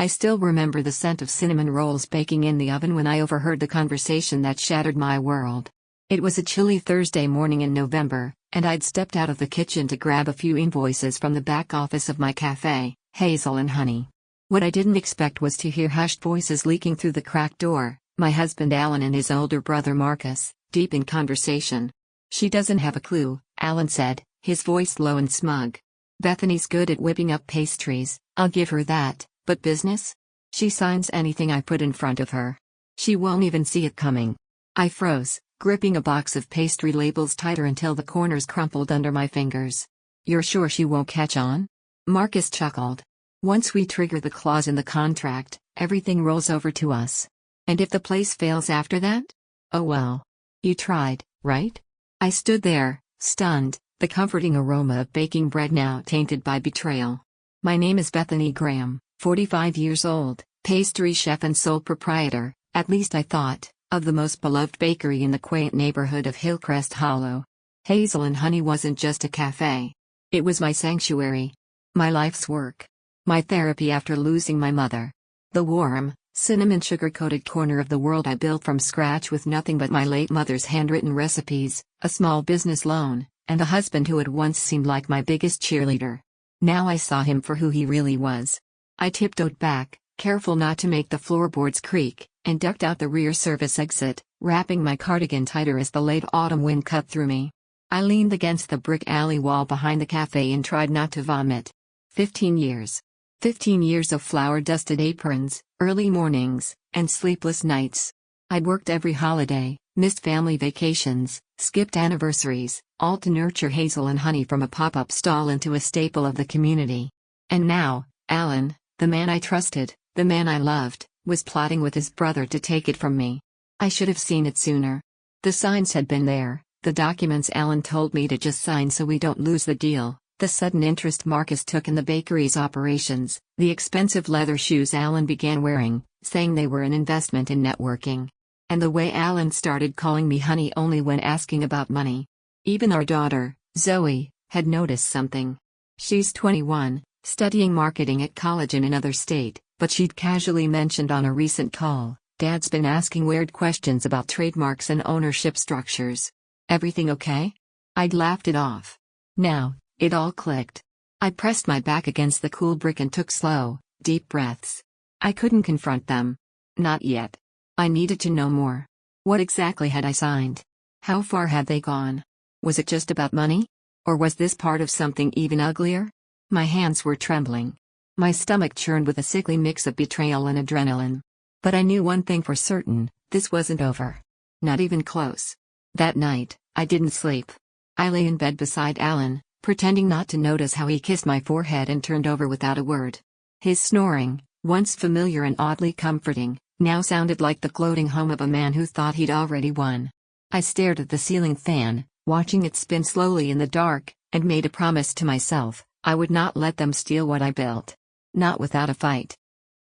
I still remember the scent of cinnamon rolls baking in the oven when I overheard the conversation that shattered my world. It was a chilly Thursday morning in November, and I'd stepped out of the kitchen to grab a few invoices from the back office of my cafe, Hazel and Honey. What I didn't expect was to hear hushed voices leaking through the cracked door, my husband Alan and his older brother Marcus, deep in conversation. "She doesn't have a clue," Alan said, his voice low and smug. "Bethany's good at whipping up pastries, I'll give her that, but business? She signs anything I put in front of her. She won't even see it coming." I froze, gripping a box of pastry labels tighter until the corners crumpled under my fingers. "You're sure she won't catch on?" Marcus chuckled. "Once we trigger the clause in the contract, everything rolls over to us. And if the place fails after that? Oh well. You tried, right?" I stood there, stunned, the comforting aroma of baking bread now tainted by betrayal. "My name is Bethany Graham, 45 years old, pastry chef and sole proprietor, at least I thought, of the most beloved bakery in the quaint neighborhood of Hillcrest Hollow." Hazel and Honey wasn't just a cafe. It was my sanctuary. My life's work. My therapy after losing my mother. The warm, cinnamon sugar-coated corner of the world I built from scratch with nothing but my late mother's handwritten recipes, a small business loan, and a husband who had once seemed like my biggest cheerleader. Now I saw him for who he really was. I tiptoed back, careful not to make the floorboards creak, and ducked out the rear service exit, wrapping my cardigan tighter as the late autumn wind cut through me. I leaned against the brick alley wall behind the cafe and tried not to vomit. 15 years. 15 years of flour-dusted aprons, early mornings, and sleepless nights. I'd worked every holiday, missed family vacations, skipped anniversaries, all to nurture Hazel and Honey from a pop-up stall into a staple of the community. And now, Alan, the man I trusted, the man I loved, was plotting with his brother to take it from me. I should have seen it sooner. The signs had been there, the documents Alan told me to just sign so we don't lose the deal. The sudden interest Marcus took in the bakery's operations, the expensive leather shoes Alan began wearing, saying they were an investment in networking. And the way Alan started calling me honey only when asking about money. Even our daughter, Zoe, had noticed something. She's 21, studying marketing at college in another state, but she'd casually mentioned on a recent call, "Dad's been asking weird questions about trademarks and ownership structures. Everything okay?" I'd laughed it off. Now, it all clicked. I pressed my back against the cool brick and took slow, deep breaths. I couldn't confront them. Not yet. I needed to know more. What exactly had I signed? How far had they gone? Was it just about money? Or was this part of something even uglier? My hands were trembling. My stomach churned with a sickly mix of betrayal and adrenaline. But I knew one thing for certain, this wasn't over. Not even close. That night, I didn't sleep. I lay in bed beside Alan, pretending not to notice how he kissed my forehead and turned over without a word. His snoring, once familiar and oddly comforting, now sounded like the gloating hum of a man who thought he'd already won. I stared at the ceiling fan, watching it spin slowly in the dark, and made a promise to myself, I would not let them steal what I built. Not without a fight.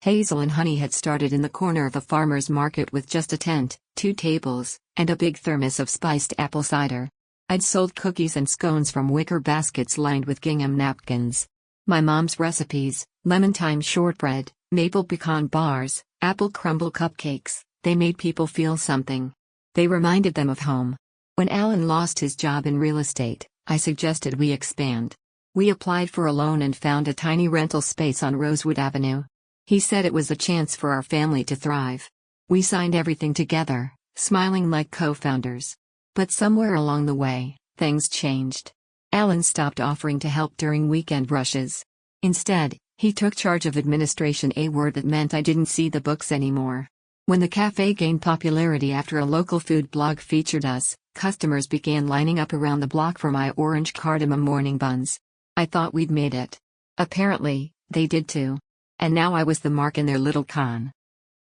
Hazel and Honey had started in the corner of a farmer's market with just a tent, 2 tables, and a big thermos of spiced apple cider. I'd sold cookies and scones from wicker baskets lined with gingham napkins. My mom's recipes, lemon thyme shortbread, maple pecan bars, apple crumble cupcakes, they made people feel something. They reminded them of home. When Alan lost his job in real estate, I suggested we expand. We applied for a loan and found a tiny rental space on Rosewood Avenue. He said it was a chance for our family to thrive. We signed everything together, smiling like co-founders. But somewhere along the way, things changed. Alan stopped offering to help during weekend rushes. Instead, he took charge of administration, a word that meant I didn't see the books anymore. When the cafe gained popularity after a local food blog featured us, customers began lining up around the block for my orange cardamom morning buns. I thought we'd made it. Apparently, they did too. And now I was the mark in their little con.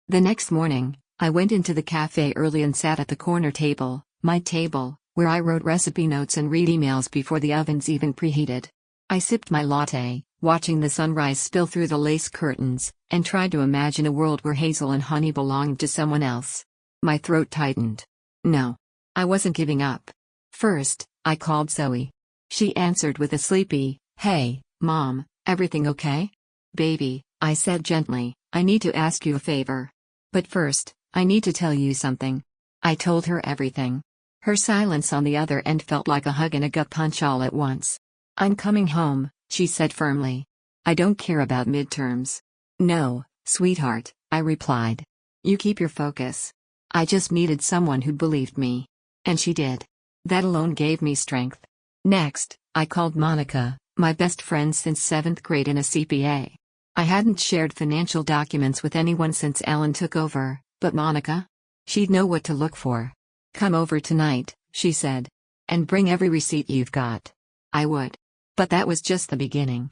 The next morning, I went into the cafe early and sat at the corner table, my table, where I wrote recipe notes and read emails before the ovens even preheated. I sipped my latte, watching the sunrise spill through the lace curtains, and tried to imagine a world where Hazel and Honey belonged to someone else. My throat tightened. No. I wasn't giving up. First, I called Zoe. She answered with a sleepy, "Hey, Mom, everything okay?" "Baby," I said gently, I need to ask you a favor. But first, I need to tell you something. I told her everything. Her silence on the other end felt like a hug and a gut punch all at once. I'm coming home, she said firmly. I don't care about midterms. No, sweetheart, I replied. You keep your focus. I just needed someone who believed me. And she did. That alone gave me strength. Next, I called Monica, my best friend since 7th grade and a CPA. I hadn't shared financial documents with anyone since Alan took over, but Monica? She'd know what to look for. Come over tonight, she said. And bring every receipt you've got. I would. But that was just the beginning.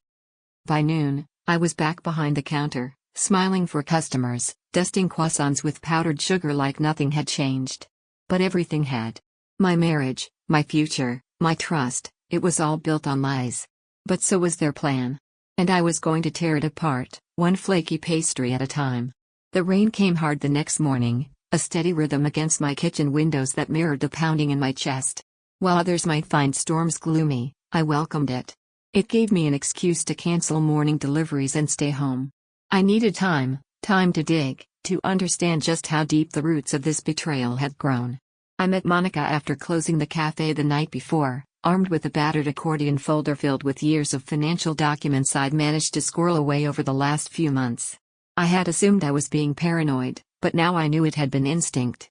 By noon, I was back behind the counter, smiling for customers, dusting croissants with powdered sugar like nothing had changed. But everything had. My marriage, my future, my trust, it was all built on lies. But so was their plan. And I was going to tear it apart, one flaky pastry at a time. The rain came hard the next morning, a steady rhythm against my kitchen windows that mirrored the pounding in my chest. While others might find storms gloomy, I welcomed it. It gave me an excuse to cancel morning deliveries and stay home. I needed time to dig, to understand just how deep the roots of this betrayal had grown. I met Monica after closing the cafe the night before, armed with a battered accordion folder filled with years of financial documents I'd managed to squirrel away over the last few months. I had assumed I was being paranoid, but now I knew it had been instinct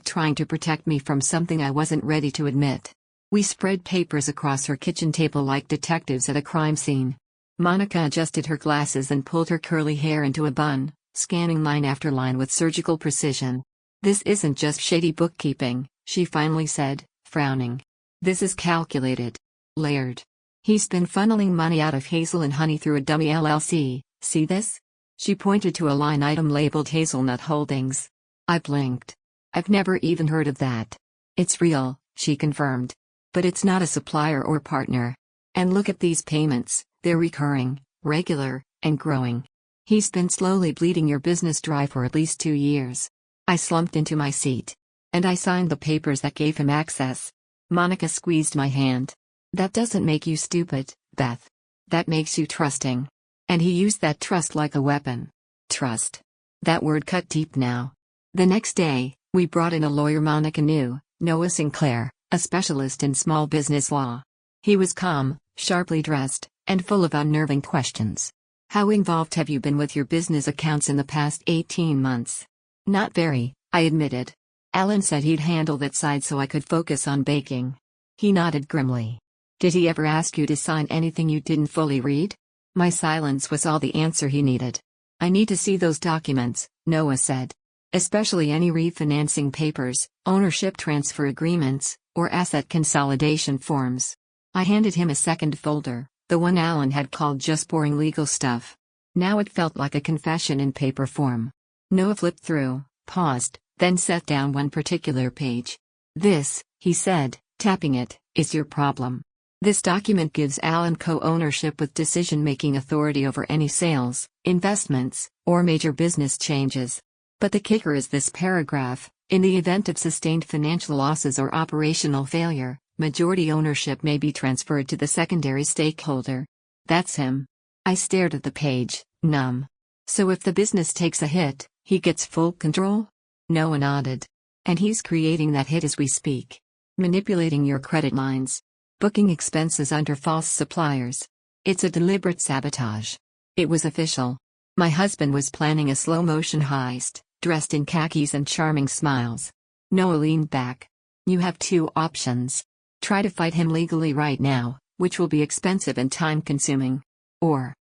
trying to protect me from something I wasn't ready to admit. We spread papers across her kitchen table like detectives at a crime scene. Monica adjusted her glasses and pulled her curly hair into a bun, scanning line after line with surgical precision. This isn't just shady bookkeeping, she finally said, frowning. This is calculated. Layered. He's been funneling money out of Hazel and Honey through a dummy LLC, see this? She pointed to a line item labeled Hazelnut Holdings. I blinked. I've never even heard of that. It's real, she confirmed. But it's not a supplier or partner. And look at these payments, they're recurring, regular, and growing. He's been slowly bleeding your business dry for at least 2 years. I slumped into my seat. And I signed the papers that gave him access. Monica squeezed my hand. That doesn't make you stupid, Beth. That makes you trusting. And he used that trust like a weapon. Trust. That word cut deep now. The next day, we brought in a lawyer Monica knew, Noah Sinclair, a specialist in small business law. He was calm, sharply dressed, and full of unnerving questions. How involved have you been with your business accounts in the past 18 months? Not very, I admitted. Alan said he'd handle that side so I could focus on baking. He nodded grimly. Did he ever ask you to sign anything you didn't fully read? My silence was all the answer he needed. I need to see those documents, Noah said. Especially any refinancing papers, ownership transfer agreements, or asset consolidation forms. I handed him a second folder, the one Alan had called just boring legal stuff. Now it felt like a confession in paper form. Noah flipped through, paused, then set down one particular page. This, he said, tapping it, is your problem. This document gives Alan co-ownership with decision-making authority over any sales, investments, or major business changes. But the kicker is this paragraph: in the event of sustained financial losses or operational failure, majority ownership may be transferred to the secondary stakeholder. That's him. I stared at the page, numb. So if the business takes a hit, he gets full control? Noah nodded. And he's creating that hit as we speak. Manipulating your credit lines. Booking expenses under false suppliers. It's a deliberate sabotage. It was official. My husband was planning a slow-motion heist, dressed in khakis and charming smiles. Noah leaned back. You have 2 options. Try to fight him legally right now, which will be expensive and time-consuming. Or?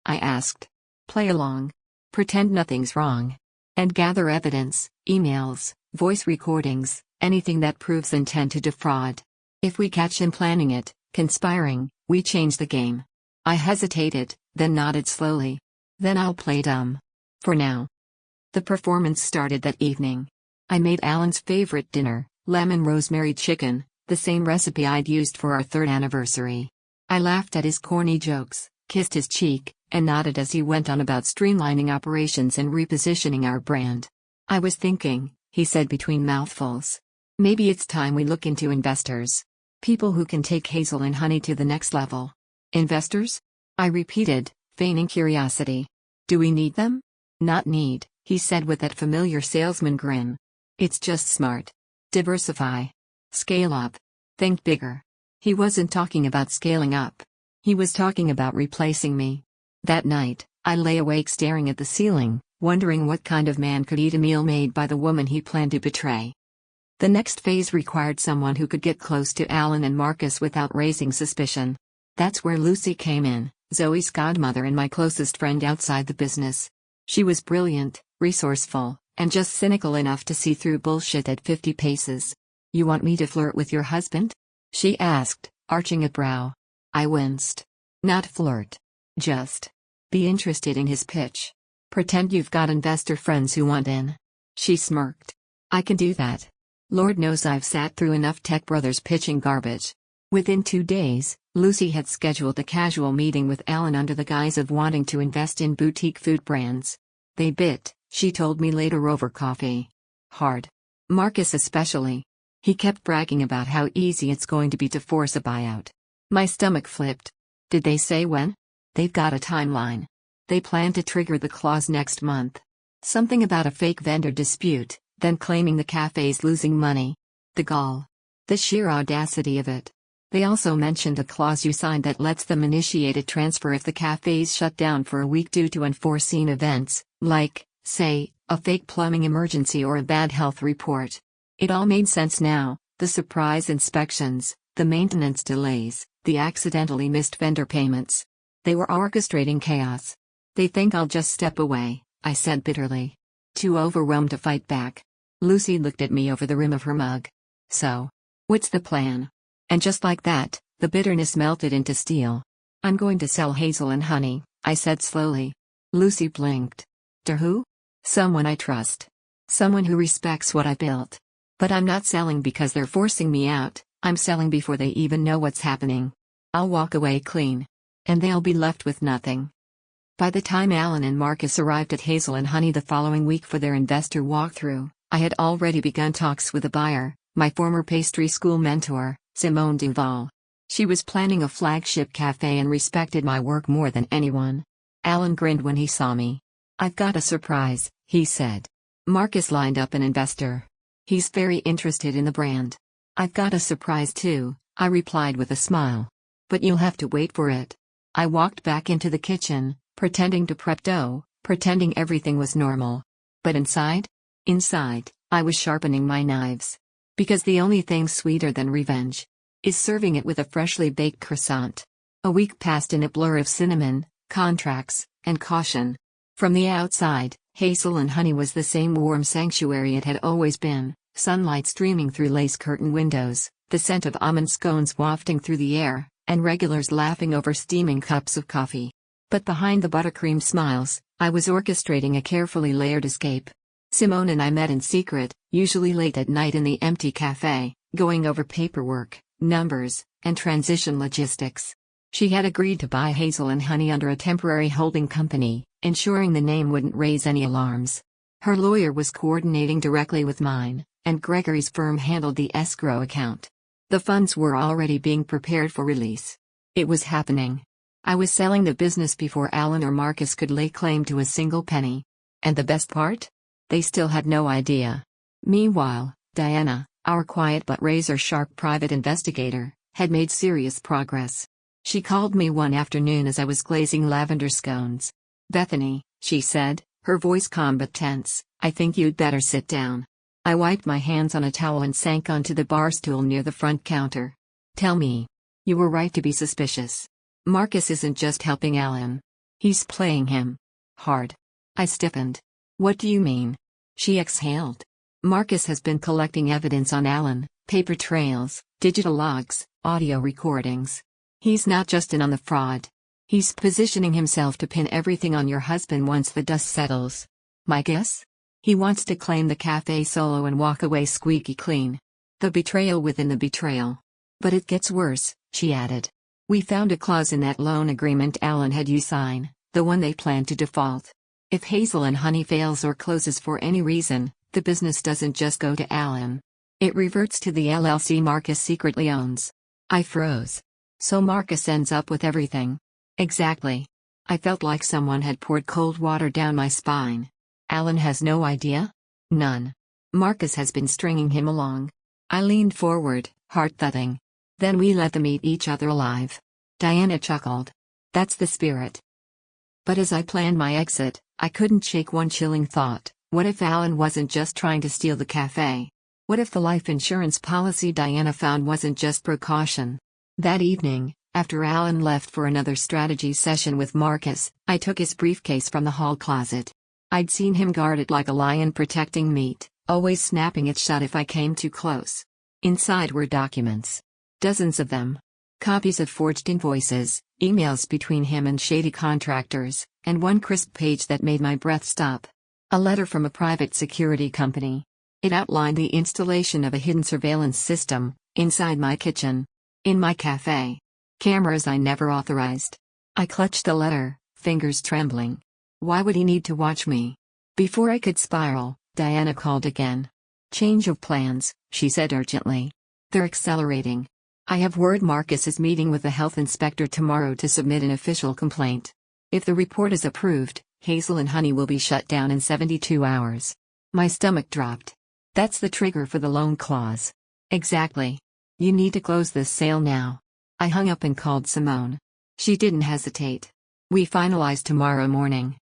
I asked. Play along. Pretend nothing's wrong. And gather evidence, emails, voice recordings, anything that proves intent to defraud. If we catch him planning it, conspiring, we change the game. I hesitated, then nodded slowly. Then I'll play dumb. For now. The performance started that evening. I made Alan's favorite dinner, lemon rosemary chicken, the same recipe I'd used for our 3rd anniversary. I laughed at his corny jokes, kissed his cheek, and nodded as he went on about streamlining operations and repositioning our brand. I was thinking, he said between mouthfuls. Maybe it's time we look into investors. People who can take Hazel and Honey to the next level. Investors? I repeated, feigning curiosity. Do we need them? Not need, he said with that familiar salesman grin. It's just smart. Diversify. Scale up. Think bigger. He wasn't talking about scaling up. He was talking about replacing me. That night, I lay awake staring at the ceiling, wondering what kind of man could eat a meal made by the woman he planned to betray. The next phase required someone who could get close to Alan and Marcus without raising suspicion. That's where Lucy came in, Zoe's godmother and my closest friend outside the business. She was brilliant, resourceful, and just cynical enough to see through bullshit at 50 paces. You want me to flirt with your husband? She asked, arching a brow. I winced. Not flirt. Just be interested in his pitch. Pretend you've got investor friends who want in. She smirked. I can do that. Lord knows I've sat through enough tech brothers pitching garbage. Within 2 days, Lucy had scheduled a casual meeting with Alan under the guise of wanting to invest in boutique food brands. They bit, she told me later over coffee. Hard. Marcus especially. He kept bragging about how easy it's going to be to force a buyout. My stomach flipped. Did they say when? They've got a timeline. They plan to trigger the clause next month. Something about a fake vendor dispute, then claiming the cafe's losing money. The gall. The sheer audacity of it. They also mentioned a clause you signed that lets them initiate a transfer if the cafe's shut down for a week due to unforeseen events, like, say, a fake plumbing emergency or a bad health report. It all made sense now, the surprise inspections, the maintenance delays, the accidentally missed vendor payments. They were orchestrating chaos. They think I'll just step away, I said bitterly. Too overwhelmed to fight back. Lucy looked at me over the rim of her mug. So, what's the plan? And just like that, the bitterness melted into steel. I'm going to sell Hazel and Honey, I said slowly. Lucy blinked. To who? Someone I trust. Someone who respects what I built. But I'm not selling because they're forcing me out, I'm selling before they even know what's happening. I'll walk away clean. And they'll be left with nothing. By the time Alan and Marcus arrived at Hazel and Honey the following week for their investor walkthrough, I had already begun talks with a buyer, my former pastry school mentor, Simone Duval. She was planning a flagship cafe and respected my work more than anyone. Alan grinned when he saw me. I've got a surprise, he said. Marcus lined up an investor. He's very interested in the brand. I've got a surprise too, I replied with a smile. But you'll have to wait for it. I walked back into the kitchen, pretending to prep dough, pretending everything was normal. But inside? Inside, I was sharpening my knives. Because the only thing sweeter than revenge is serving it with a freshly baked croissant. A week passed in a blur of cinnamon, contracts, and caution. From the outside, Hazel and Honey was the same warm sanctuary it had always been, sunlight streaming through lace curtain windows, the scent of almond scones wafting through the air, and regulars laughing over steaming cups of coffee. But behind the buttercream smiles, I was orchestrating a carefully layered escape. Simone and I met in secret, usually late at night in the empty cafe, going over paperwork, numbers, and transition logistics. She had agreed to buy Hazel and Honey under a temporary holding company, ensuring the name wouldn't raise any alarms. Her lawyer was coordinating directly with mine, and Gregory's firm handled the escrow account. The funds were already being prepared for release. It was happening. I was selling the business before Alan or Marcus could lay claim to a single penny. And the best part? They still had no idea. Meanwhile, Diana, our quiet but razor-sharp private investigator, had made serious progress. She called me one afternoon as I was glazing lavender scones. Bethany, she said, her voice calm but tense, I think you'd better sit down. I wiped my hands on a towel and sank onto the bar stool near the front counter. Tell me. You were right to be suspicious. Marcus isn't just helping Alan. He's playing him. Hard. I stiffened. What do you mean? She exhaled. Marcus has been collecting evidence on Alan, paper trails, digital logs, audio recordings. He's not just in on the fraud. He's positioning himself to pin everything on your husband once the dust settles. My guess? He wants to claim the cafe solo and walk away squeaky clean. The betrayal within the betrayal. But it gets worse, she added. We found a clause in that loan agreement Alan had you sign, the one they planned to default. If Hazel and Honey fails or closes for any reason, the business doesn't just go to Alan. It reverts to the LLC Marcus secretly owns. I froze. So Marcus ends up with everything. Exactly. I felt like someone had poured cold water down my spine. Alan has no idea? None. Marcus has been stringing him along. I leaned forward, heart thudding. Then we let them eat each other alive. Diana chuckled. That's the spirit. But as I planned my exit, I couldn't shake one chilling thought. What if Alan wasn't just trying to steal the cafe? What if the life insurance policy Diana found wasn't just precaution? That evening, after Alan left for another strategy session with Marcus, I took his briefcase from the hall closet. I'd seen him guard it like a lion protecting meat, always snapping it shut if I came too close. Inside were documents. Dozens of them. Copies of forged invoices, emails between him and shady contractors, and one crisp page that made my breath stop. A letter from a private security company. It outlined the installation of a hidden surveillance system, inside my kitchen. In my cafe. Cameras I never authorized. I clutched the letter, fingers trembling. Why would he need to watch me? Before I could spiral, Diana called again. Change of plans, she said urgently. They're accelerating. I have word Marcus is meeting with the health inspector tomorrow to submit an official complaint. If the report is approved, Hazel and Honey will be shut down in 72 hours. My stomach dropped. That's the trigger for the loan clause. Exactly. You need to close this sale now. I hung up and called Simone. She didn't hesitate. We finalized tomorrow morning.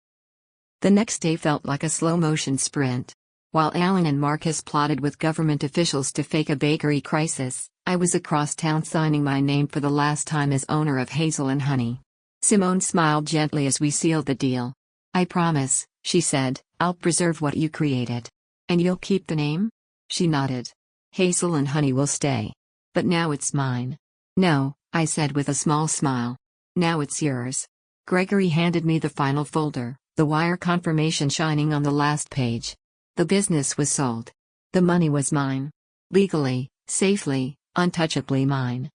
The next day felt like a slow-motion sprint. While Alan and Marcus plotted with government officials to fake a bakery crisis, I was across town signing my name for the last time as owner of Hazel and Honey. Simone smiled gently as we sealed the deal. I promise, she said, I'll preserve what you created. And you'll keep the name? She nodded. Hazel and Honey will stay. But now it's mine. No, I said with a small smile. Now it's yours. Gregory handed me the final folder, the wire confirmation shining on the last page. The business was sold. The money was mine. Legally, safely, untouchably mine.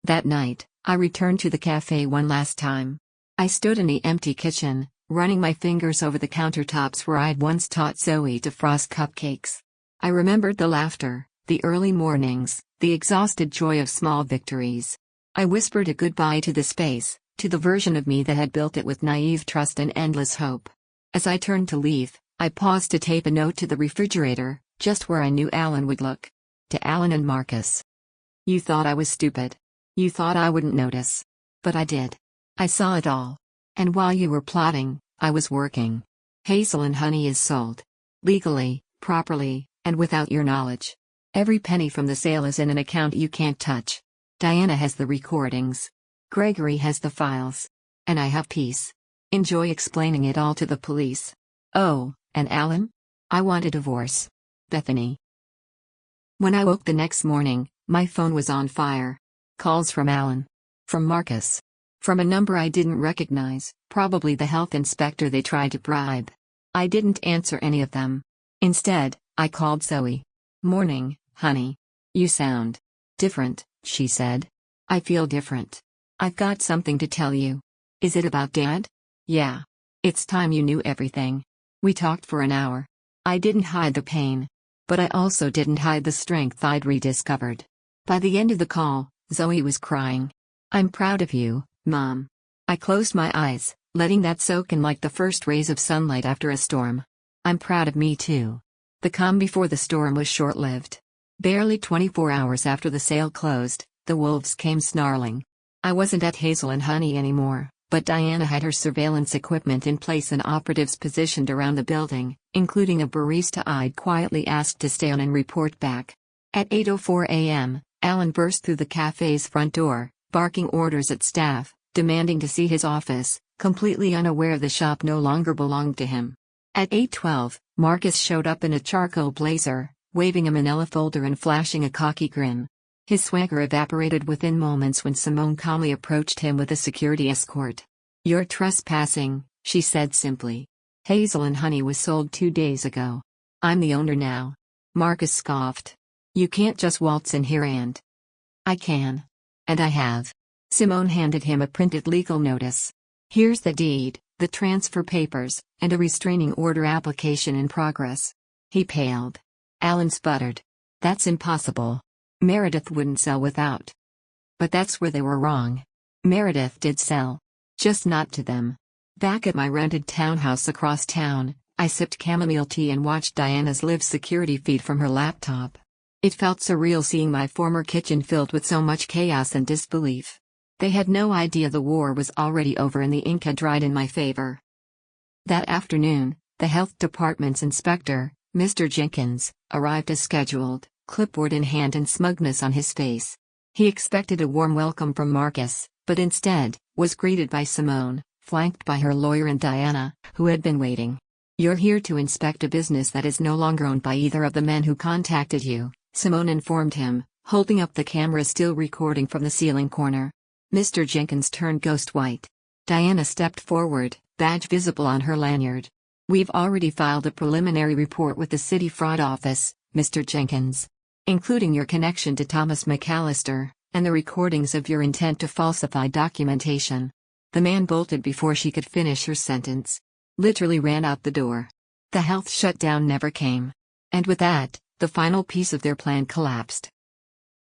That night, I returned to the cafe one last time. I stood in the empty kitchen, running my fingers over the countertops where I'd once taught Zoe to frost cupcakes. I remembered the laughter, the early mornings, the exhausted joy of small victories. I whispered a goodbye to the space, to the version of me that had built it with naive trust and endless hope. As I turned to leave, I paused to tape a note to the refrigerator, just where I knew Alan would look. To Alan and Marcus. You thought I was stupid. You thought I wouldn't notice. But I did. I saw it all. And while you were plotting, I was working. Hazel and Honey is sold. Legally, properly, and without your knowledge. Every penny from the sale is in an account you can't touch. Diana has the recordings. Gregory has the files. And I have peace. Enjoy explaining it all to the police. Oh, and Alan? I want a divorce. Bethany. When I woke the next morning, my phone was on fire. Calls from Alan. From Marcus. From a number I didn't recognize, probably the health inspector they tried to bribe. I didn't answer any of them. Instead, I called Zoe. Morning, honey. You sound different, she said. I feel different. I've got something to tell you. Is it about Dad? Yeah. It's time you knew everything. We talked for an hour. I didn't hide the pain. But I also didn't hide the strength I'd rediscovered. By the end of the call, Zoe was crying. I'm proud of you, Mom. I closed my eyes, letting that soak in like the first rays of sunlight after a storm. I'm proud of me too. The calm before the storm was short-lived. Barely 24 hours after the sale closed, the wolves came snarling. I wasn't at Hazel and Honey anymore, but Diana had her surveillance equipment in place and operatives positioned around the building, including a barista I'd quietly asked to stay on and report back. At 8:04 a.m., Alan burst through the cafe's front door, barking orders at staff, demanding to see his office, completely unaware the shop no longer belonged to him. At 8:12, Marcus showed up in a charcoal blazer, waving a manila folder and flashing a cocky grin. His swagger evaporated within moments when Simone calmly approached him with a security escort. You're trespassing, she said simply. Hazel and Honey was sold 2 days ago. I'm the owner now. Marcus scoffed. You can't just waltz in here and... I can. And I have. Simone handed him a printed legal notice. Here's the deed, the transfer papers, and a restraining order application in progress. He paled. Alan sputtered. That's impossible. Meredith wouldn't sell without. But that's where they were wrong. Meredith did sell. Just not to them. Back at my rented townhouse across town, I sipped chamomile tea and watched Diana's live security feed from her laptop. It felt surreal seeing my former kitchen filled with so much chaos and disbelief. They had no idea the war was already over and the ink had dried in my favor. That afternoon, the health department's inspector, Mr. Jenkins, arrived as scheduled, clipboard in hand and smugness on his face. He expected a warm welcome from Marcus, but instead, was greeted by Simone, flanked by her lawyer and Diana, who had been waiting. "You're here to inspect a business that is no longer owned by either of the men who contacted you," Simone informed him, holding up the camera still recording from the ceiling corner. Mr. Jenkins turned ghost white. Diana stepped forward, badge visible on her lanyard. "We've already filed a preliminary report with the city fraud office, Mr. Jenkins. Including your connection to Thomas McAllister, and the recordings of your intent to falsify documentation." The man bolted before she could finish her sentence. Literally ran out the door. The health shutdown never came. And with that, the final piece of their plan collapsed.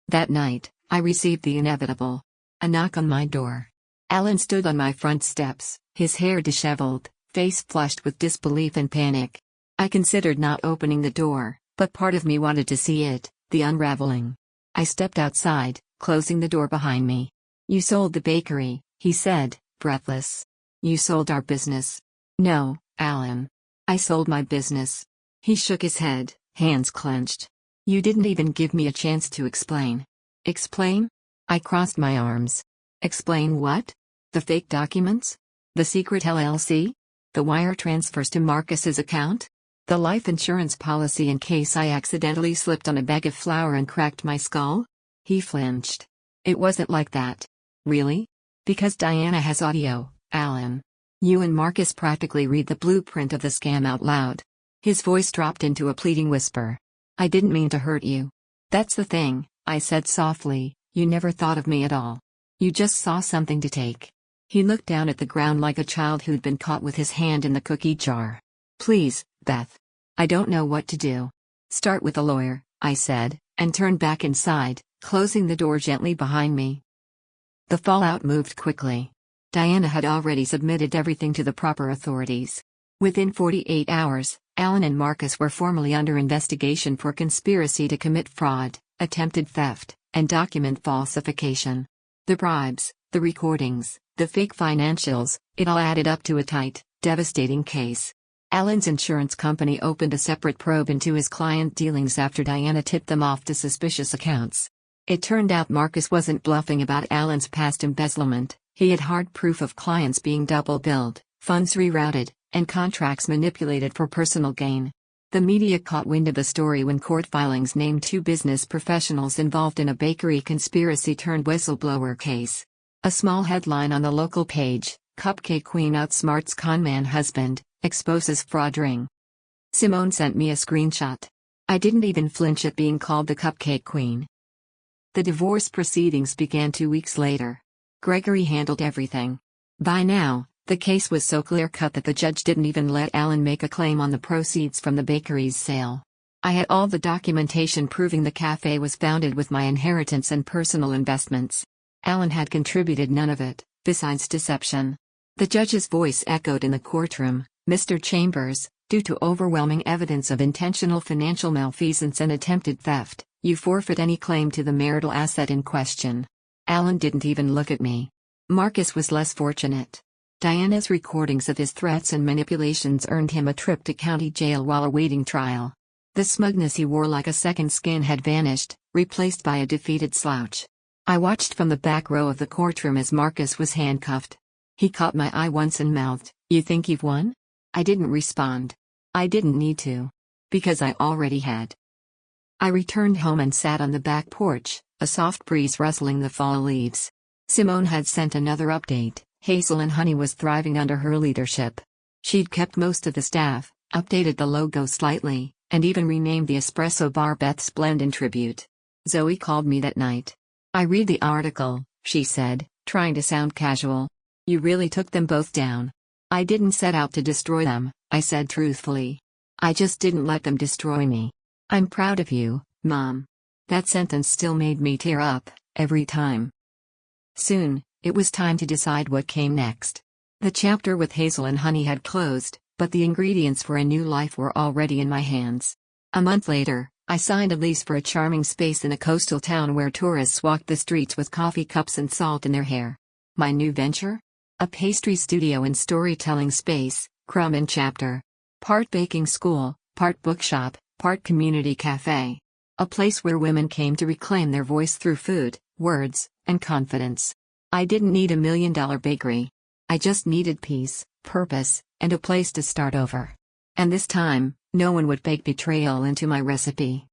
That night, I received the inevitable. A knock on my door. Alan stood on my front steps, his hair disheveled, face flushed with disbelief and panic. I considered not opening the door, but part of me wanted to see it, the unraveling. I stepped outside, closing the door behind me. "You sold the bakery," he said, breathless. "You sold our business." "No, Alan. I sold my business." He shook his head, hands clenched. "You didn't even give me a chance to explain." "Explain?" I crossed my arms. "Explain what? The fake documents? The secret LLC? The wire transfers to Marcus's account? The life insurance policy in case I accidentally slipped on a bag of flour and cracked my skull?" He flinched. "It wasn't like that." "Really? Because Diana has audio, Alan. You and Marcus practically read the blueprint of the scam out loud." His voice dropped into a pleading whisper. "I didn't mean to hurt you. That's the thing," I said softly, "you never thought of me at all. You just saw something to take." He looked down at the ground like a child who'd been caught with his hand in the cookie jar. "Please, Beth. I don't know what to do." "Start with a lawyer," I said, and turned back inside, closing the door gently behind me. The fallout moved quickly. Diana had already submitted everything to the proper authorities. Within 48 hours, Alan and Marcus were formally under investigation for conspiracy to commit fraud, attempted theft, and document falsification. The bribes, the recordings, the fake financials, it all added up to a tight, devastating case. Alan's insurance company opened a separate probe into his client dealings after Diana tipped them off to suspicious accounts. It turned out Marcus wasn't bluffing about Alan's past embezzlement. He had hard proof of clients being double billed, funds rerouted, and contracts manipulated for personal gain. The media caught wind of the story when court filings named 2 business professionals involved in a bakery conspiracy turned whistleblower case. A small headline on the local page: "Cupcake Queen outsmarts conman husband, exposes fraud ring." Simone sent me a screenshot. I didn't even flinch at being called the Cupcake Queen. The divorce proceedings began 2 weeks later. Gregory handled everything. By now, the case was so clear-cut that the judge didn't even let Alan make a claim on the proceeds from the bakery's sale. I had all the documentation proving the café was founded with my inheritance and personal investments. Alan had contributed none of it, besides deception. The judge's voice echoed in the courtroom: "Mr. Chambers, due to overwhelming evidence of intentional financial malfeasance and attempted theft, you forfeit any claim to the marital asset in question." Alan didn't even look at me. Marcus was less fortunate. Diana's recordings of his threats and manipulations earned him a trip to county jail while awaiting trial. The smugness he wore like a second skin had vanished, replaced by a defeated slouch. I watched from the back row of the courtroom as Marcus was handcuffed. He caught my eye once and mouthed, "You think you've won?" I didn't respond. I didn't need to. Because I already had. I returned home and sat on the back porch, a soft breeze rustling the fall leaves. Simone had sent another update. Hazel and Honey was thriving under her leadership. She'd kept most of the staff, updated the logo slightly, and even renamed the espresso bar Beth's Blend in tribute. Zoe called me that night. "I read the article," she said, trying to sound casual. "You really took them both down." "I didn't set out to destroy them," I said truthfully. "I just didn't let them destroy me." "I'm proud of you, Mom." That sentence still made me tear up, every time. Soon, it was time to decide what came next. The chapter with Hazel and honey had closed, but the ingredients for a new life were already in my hands. A month later, I signed a lease for a charming space in a coastal town where tourists walked the streets with coffee cups and salt in their hair. My new venture? A pastry studio and storytelling space, Crumb and Chapter. Part baking school, part bookshop, part community cafe. A place where women came to reclaim their voice through food, words, and confidence. I didn't need $1 million bakery. I just needed peace, purpose, and a place to start over. And this time, no one would bake betrayal into my recipe.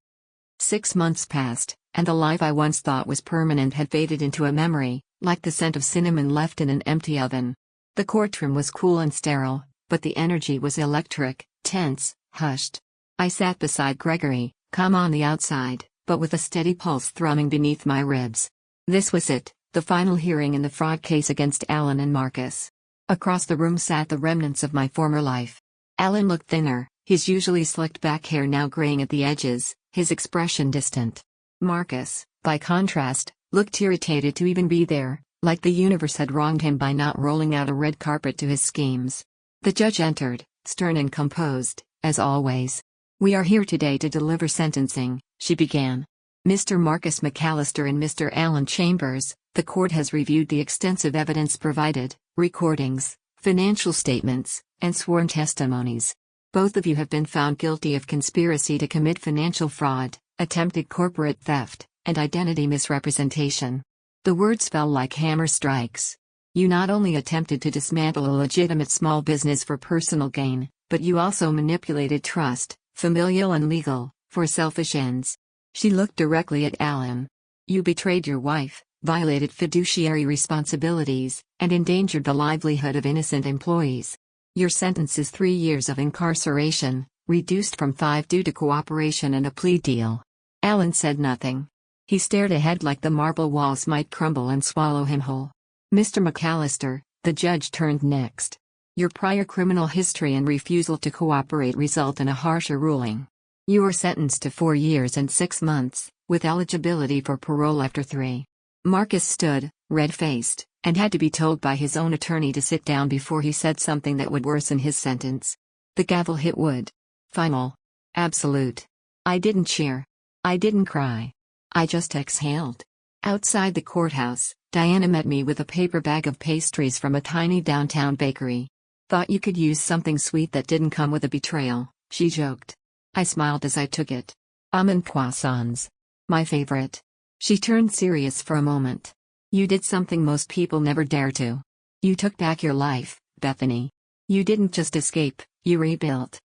6 months passed, and the life I once thought was permanent had faded into a memory, like the scent of cinnamon left in an empty oven. The courtroom was cool and sterile, but the energy was electric, tense, hushed. I sat beside Gregory, calm on the outside, but with a steady pulse thrumming beneath my ribs. This was it, the final hearing in the fraud case against Alan and Marcus. Across the room sat the remnants of my former life. Alan looked thinner, his usually slicked back hair now graying at the edges, his expression distant. Marcus, by contrast, looked irritated to even be there, like the universe had wronged him by not rolling out a red carpet to his schemes. The judge entered, stern and composed, as always. "We are here today to deliver sentencing," she began. "Mr. Marcus McAllister and Mr. Alan Chambers, the court has reviewed the extensive evidence provided, recordings, financial statements, and sworn testimonies. Both of you have been found guilty of conspiracy to commit financial fraud, attempted corporate theft, and identity misrepresentation." The words fell like hammer strikes. You not only attempted to dismantle a legitimate small business for personal gain, but you also manipulated trust, familial and legal, for selfish ends. She looked directly at Alan. You betrayed your wife, violated fiduciary responsibilities, and endangered the livelihood of innocent employees. Your sentence is 3 years of incarceration, reduced from 5 due to cooperation and a plea deal. Alan said nothing. He stared ahead like the marble walls might crumble and swallow him whole. Mr. McAllister, the judge turned next. Your prior criminal history and refusal to cooperate result in a harsher ruling. You are sentenced to 4 years and 6 months, with eligibility for parole after 3. Marcus stood, red-faced, and had to be told by his own attorney to sit down before he said something that would worsen his sentence. The gavel hit wood. Final. Absolute. I didn't cheer. I didn't cry. I just exhaled. Outside the courthouse, Diana met me with a paper bag of pastries from a tiny downtown bakery. "Thought you could use something sweet that didn't come with a betrayal," she joked. I smiled as I took it. "Almond croissants. My favorite." She turned serious for a moment. "You did something most people never dare to. You took back your life, Bethany. You didn't just escape, you rebuilt."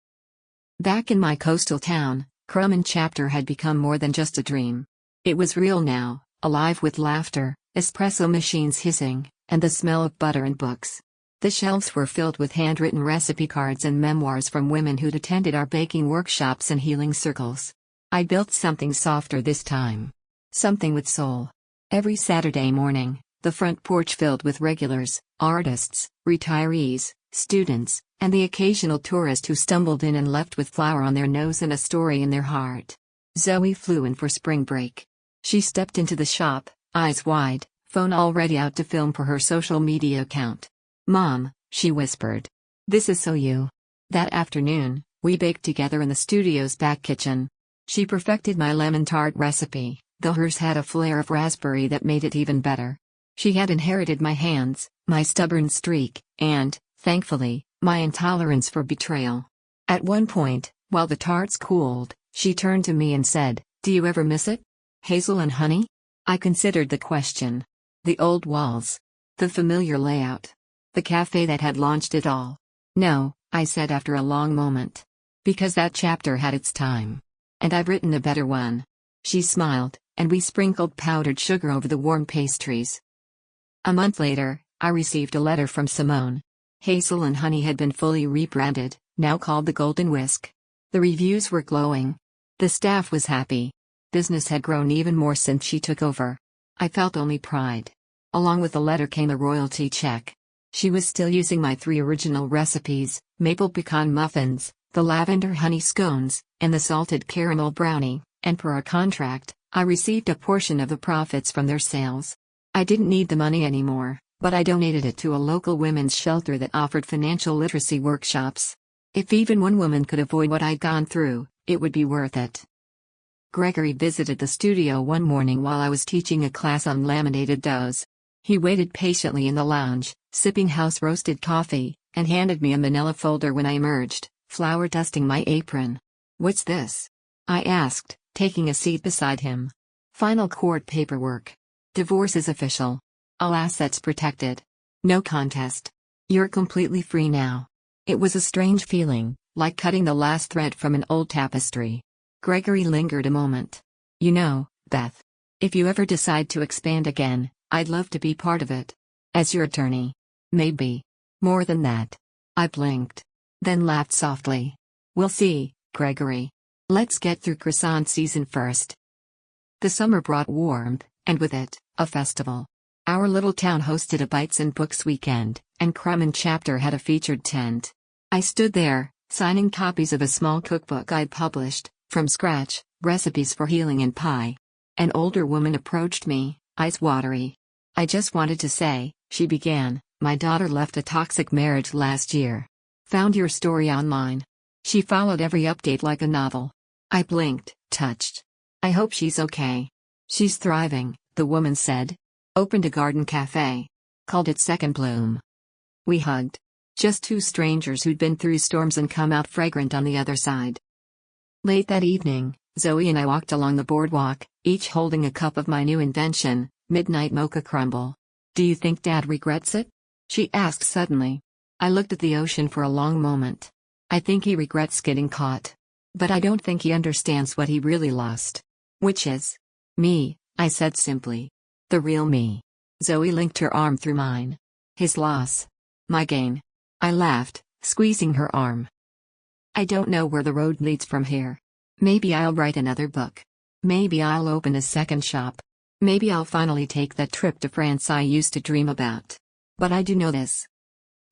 Back in my coastal town, Crumb and Chapter had become more than just a dream. It was real now, alive with laughter, espresso machines hissing, and the smell of butter and books. The shelves were filled with handwritten recipe cards and memoirs from women who'd attended our baking workshops and healing circles. I built something softer this time. Something with soul. Every Saturday morning, the front porch filled with regulars, artists, retirees, students, and the occasional tourist who stumbled in and left with flour on their nose and a story in their heart. Zoe flew in for spring break. She stepped into the shop, eyes wide, phone already out to film for her social media account. "Mom," she whispered. "This is so you." That afternoon, we baked together in the studio's back kitchen. She perfected my lemon tart recipe, though hers had a flair of raspberry that made it even better. She had inherited my hands, my stubborn streak, and, thankfully, my intolerance for betrayal. At one point, while the tarts cooled, she turned to me and said, "Do you ever miss it? Hazel and honey?" I considered the question. The old walls. The familiar layout. The cafe that had launched it all. "No," I said after a long moment. "Because that chapter had its time. And I've written a better one." She smiled, and we sprinkled powdered sugar over the warm pastries. A month later, I received a letter from Simone. Hazel and Honey had been fully rebranded, now called the Golden Whisk. The reviews were glowing. The staff was happy. Business had grown even more since she took over. I felt only pride. Along with the letter came a royalty check. She was still using my 3 original recipes: maple pecan muffins, the lavender honey scones, and the salted caramel brownie, and per our contract, I received a portion of the profits from their sales. I didn't need the money anymore, But I donated it to a local women's shelter that offered financial literacy workshops. If even one woman could avoid what I'd gone through, it would be worth it. Gregory visited the studio one morning while I was teaching a class on laminated doughs. He waited patiently in the lounge, sipping house-roasted coffee, and handed me a manila folder when I emerged, flour dusting my apron. "What's this?" I asked, taking a seat beside him. "Final court paperwork. Divorce is official. All assets protected. No contest. You're completely free now." It was a strange feeling, like cutting the last thread from an old tapestry. Gregory lingered a moment. "You know, Beth, if you ever decide to expand again, I'd love to be part of it. As your attorney. Maybe. More than that." I blinked. Then laughed softly. "We'll see, Gregory. Let's get through croissant season first." The summer brought warmth, and with it, a festival. Our little town hosted a Bites and Books weekend, and Crumman chapter had a featured tent. I stood there, signing copies of a small cookbook I'd published, from scratch, Recipes for Healing in Pie. An older woman approached me, eyes watery. "I just wanted to say," she began, "my daughter left a toxic marriage last year. Found your story online. She followed every update like a novel." I blinked, touched. "I hope she's okay." "She's thriving," the woman said. "Opened a garden café. Called it Second Bloom." We hugged. Just two strangers who'd been through storms and come out fragrant on the other side. Late that evening, Zoe and I walked along the boardwalk, each holding a cup of my new invention, Midnight Mocha Crumble. "Do you think Dad regrets it?" she asked suddenly. I looked at the ocean for a long moment. "I think he regrets getting caught. But I don't think he understands what he really lost." "Which is?" "Me," I said simply. "The real me." Zoe linked her arm through mine. "His loss. My gain." I laughed, squeezing her arm. "I don't know where the road leads from here. Maybe I'll write another book. Maybe I'll open a second shop. Maybe I'll finally take that trip to France I used to dream about. But I do know this.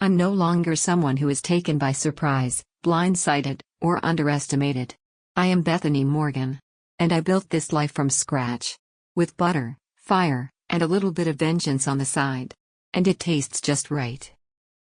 I'm no longer someone who is taken by surprise, blindsided, or underestimated. I am Bethany Morgan. And I built this life from scratch. With butter, fire, and a little bit of vengeance on the side. And it tastes just right."